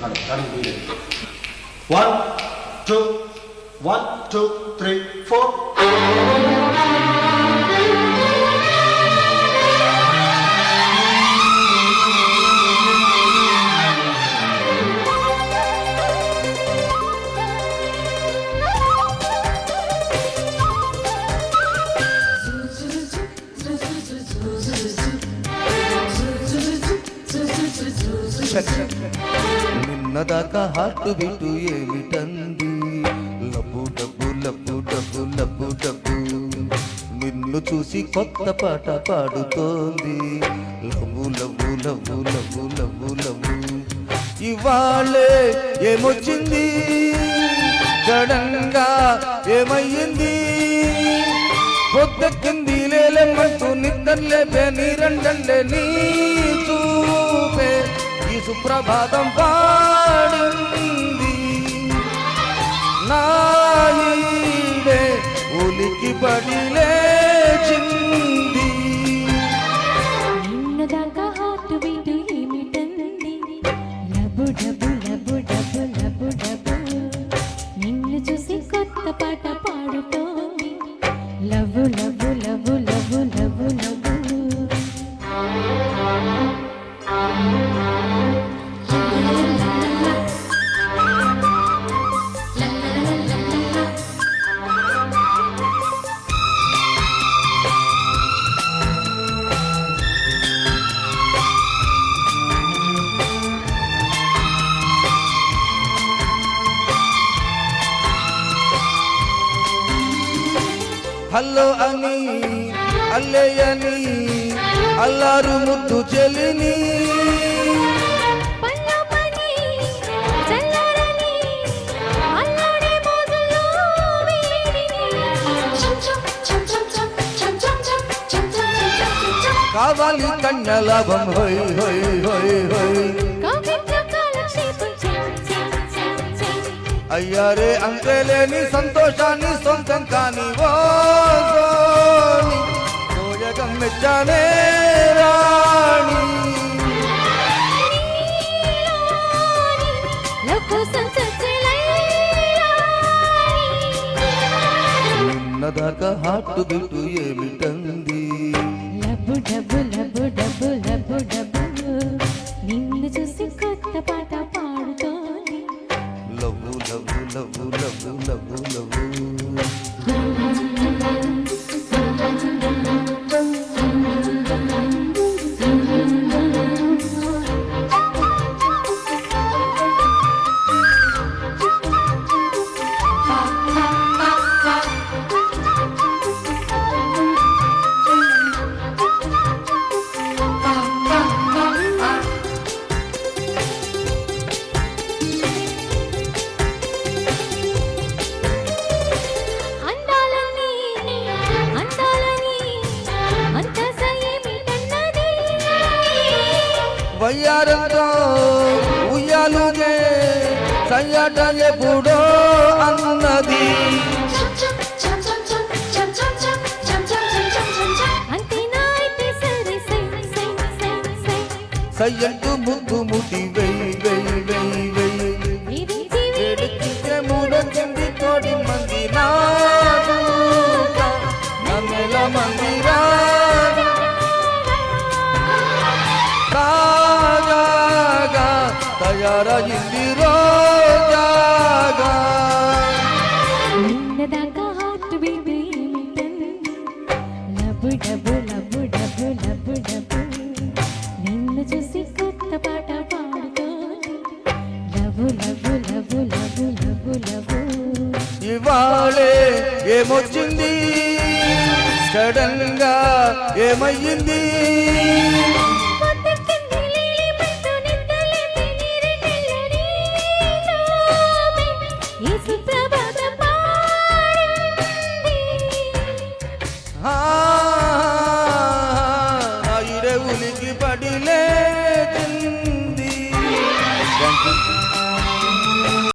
1 2 1 2 3 4 నిన్నదాకా heart beat ఏమిటంది లబ్బు డబ్బు లబ్బు డబ్బు లబ్బు డబ్బు నిన్ను చూసి కొత్త పాట పాడుతోంది love love love love love love ఇవాళే ఏమొచ్చింది సడన్గా ఏమయ్యింది పొద్దెక్కింది లేలేమంటూ నిద్రలేపే నీరండలే నీ చూపే ఈ సుప్రభాతం పాడింది నాయిడే ఉలికి పడి లేచింది నిన్నదాకా హార్ట్ బీటు ఏమిటంది లబు డబు లబు డబు లబు డబు నిన్ను చూసి కొత్త పాట పాడుతోంది love love love love love love hello అని అల్లయ్యని అల్లారు ముద్దు చెల్లిని కావాలి కన్యలాభం హోయ్ హోయ్ హోయ్ హోయ్ అయ్యారే అంతేలేని సంతోషాన్ని సొంతం కాని ఓయగం మెచ్చానే రాణి నిన్నదాకా హార్ట్ బీటు ఏమిటంది లబ్బు డబ్బు లబ్బు డబ్బు లబ్బు డబ్బు నిన్ను చూసి కొత్త పాట పాడుతోంది love love love love love love వయ్యారంతో ఉయ్యాలుగే సయ్యాట ఎప్పుడో అన్నది సయ్యంటూ ముద్దు ముట్టి వెయ్యి వెయ్యి వెయ్యి వెయ్యి మూడొచ్చింది కోటి మంది నెల మంది రాగా తయారయింది రోజాగా నిన్నదాకా హార్ట్ బీటు ఏమిటంది లబ్బు డబ్బు లబ్బు డబ్బు లబ్బు డబ్బు నిన్ను చూసి కొత్త పాట పాడుతోంది love love love love love love ఇవాళే ఏమొచ్చింది సడన్ గా ఏమయ్యింది